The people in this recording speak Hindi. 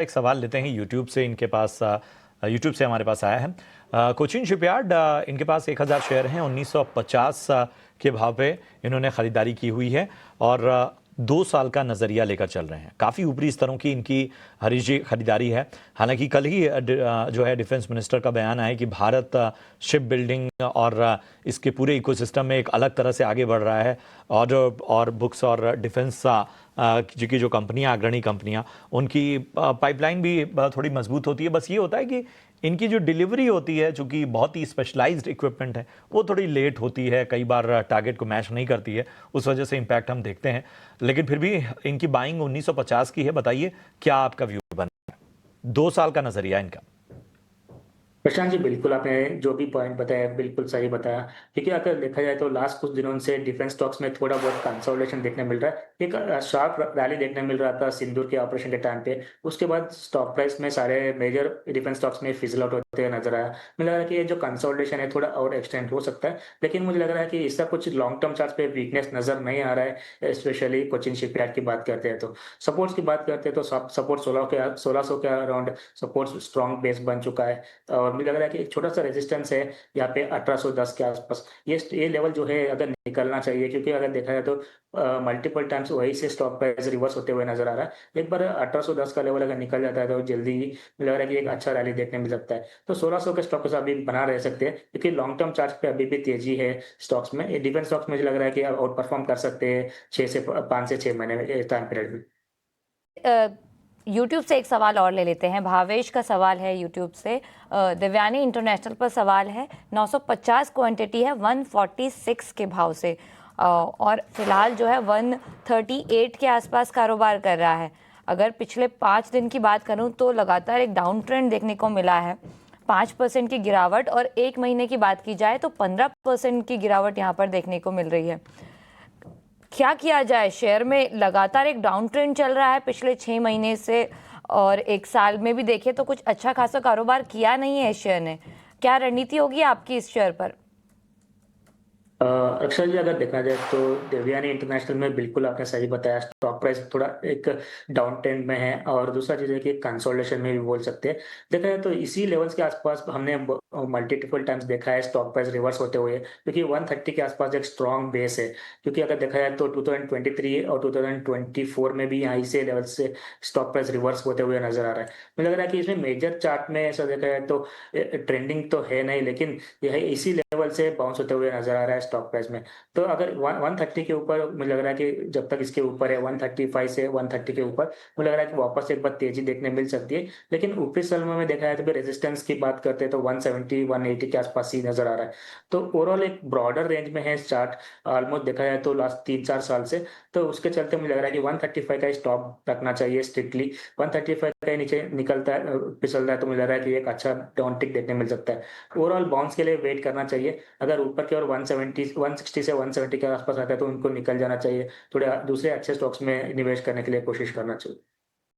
एक सवाल लेते हैं यूट्यूब से। इनके पास यूट्यूब से हमारे पास आया है। कोचिन शिपयार्ड, इनके पास 1000 शेयर हैं। 1950 के भाव पे इन्होंने ख़रीदारी की हुई है और 2 साल का नज़रिया लेकर चल रहे हैं। काफ़ी ऊपरी स्तरों की इनकी हरीजी खरीदारी है। हालांकि कल ही जो है डिफेंस मिनिस्टर का बयान आया कि भारत शिप बिल्डिंग और इसके पूरे इकोसिस्टम में एक अलग तरह से आगे बढ़ रहा है। और बुक्स और डिफेंस की जो कंपनियां, अग्रणी कंपनियां, उनकी पाइपलाइन भी थोड़ी मजबूत होती है। बस ये होता है कि इनकी जो डिलीवरी होती है, चूंकि बहुत ही स्पेशलाइज्ड इक्विपमेंट है, वो थोड़ी लेट होती है, कई बार टारगेट को मैच नहीं करती है। उस वजह से इम्पैक्ट हम देखते हैं। लेकिन फिर भी इनकी बाइंग 1950 की है। बताइए क्या आपका व्यू बन रहा है? 2 साल का नजरिया इनका। प्रशांत जी, बिल्कुल आपने जो भी पॉइंट बताया बिल्कुल सही बताया। क्योंकि अगर देखा जाए तो लास्ट कुछ दिनों से डिफेंस स्टॉक्स में थोड़ा बहुत कंसोलिडेशन देखने मिल रहा है। एक शार्प रैली देखने मिल रहा था सिंदूर के ऑपरेशन के टाइम पे। उसके बाद स्टॉक प्राइस में सारे मेजर डिफेंस स्टॉक्स में फिजल आउट होते हुए नजर आया। मुझे लग रहा है कि ये जो कंसोलिडेशन है थोड़ा और एक्सटेंड हो सकता है, लेकिन मुझे लग रहा है कि इसका कुछ लॉन्ग टर्म चार्ट पे वीकनेस नजर नहीं आ रहा है। स्पेशली कोचिन शिपयार्ड की बात करते हैं तो सपोर्ट्स की बात करते हैं तो सपोर्ट 1600 के अराउंड सपोर्ट स्ट्रॉन्ग बेस बन चुका है। और मुझे लग रहा है कि एक छोटा सा रेजिस्टेंस है यहाँ पे 1810 के आसपास। ये लेवल जो है अगर निकलना चाहिए, क्योंकि अगर देखा जाए तो मल्टीपल टाइम्स वही से स्टॉक प्राइस रिवर्स होते हुए नजर आ रहा है। एक बार 1810 का लेवल अगर निकल जाता है तो जल्दी ही मुझे लग रहा है कि एक अच्छा रैली देखने मिल सकता है। तो 1600 के स्टॉक अभी बना रह सकते हैं, क्योंकि लॉन्ग टर्म चार्ट पे अभी भी तेजी है स्टॉक्स में। डिफेंस स्टॉक्स में मुझे लग रहा है कि आउट परफॉर्म कर सकते हैं 5 से 6 महीने टाइम पीरियड में। यूट्यूब से एक सवाल और ले लेते हैं। भावेश का सवाल है यूट्यूब से। दिव्यानी इंटरनेशनल पर सवाल है। 950 क्वांटिटी है 146 के भाव से, और फिलहाल जो है 138 के आसपास कारोबार कर रहा है। अगर पिछले 5 दिन की बात करूं तो लगातार एक डाउन ट्रेंड देखने को मिला है, 5% की गिरावट, और 1 महीने की बात की जाए तो 15% की गिरावट यहाँ पर देखने को मिल रही है। क्या किया जाए? शेयर में लगातार एक डाउन ट्रेंड चल रहा है पिछले 6 महीने से, और 1 साल में भी देखें तो कुछ अच्छा खासा कारोबार किया नहीं है इस शेयर ने। क्या रणनीति होगी आपकी इस शेयर पर? अक्षय जी, अगर देखा जाए तो देवयानी इंटरनेशनल में बिल्कुल आपने सही बताया, स्टॉक प्राइस थोड़ा एक डाउन ट्रेंड में है। और दूसरा चीज है कि कंसोलिडेशन में भी बोल सकते हैं। देखा जाए तो इसी लेवल्स के आसपास हमने मल्टीपल टाइम्स देखा है स्टॉक प्राइस रिवर्स होते हुए, क्योंकि 130 के आसपास एक स्ट्रॉन्ग बेस है। क्योंकि अगर देखा जाए तो 2023 और 2024 में भी यहाँ से लेवल से स्टॉक प्राइस रिवर्स होते हुए नजर आ रहा है। मुझे लग रहा है कि इसमें मेजर चार्ट में ऐसा देखा जाए तो ट्रेंडिंग तो है नहीं, लेकिन यह इसी लेवल से बाउंस होते हुए नजर आ रहा है स्टॉक प्राइस में। तो अगर 130 के ऊपर, मुझे लग रहा है कि जब तक इसके ऊपर है 135 से 130 के ऊपर, मुझे लग रहा है कि वापस एक बार तेजी देखने मिल सकती है। लेकिन ऊपरी समय में देखा जाए तो रेजिस्टेंस की बात करते हैं तो 170 180 के आसपास ही नजर आ रहा है। तो ओवरऑल एक ब्रॉडर रेंज में है चार्ट, ऑलमोस्ट देखा जाए तो लास्ट 3-4 साल से। तो उसके चलते मुझे लग रहा है कि 135 का स्टॉप रखना चाहिए स्ट्रिक्टली। 135 के नीचे निकलता है, फिसलता है, तो मुझे लग रहा है कि एक अच्छा डाउन टिक देखने मिल सकता है। ओवरऑल बाउंस के लिए वेट करना चाहिए। अगर ऊपर की ओर 160 से 170 के आसपास आता है तो उनको निकल जाना चाहिए। थोड़े दूसरे अच्छे स्टॉक्स में निवेश करने के लिए कोशिश करना चाहिए।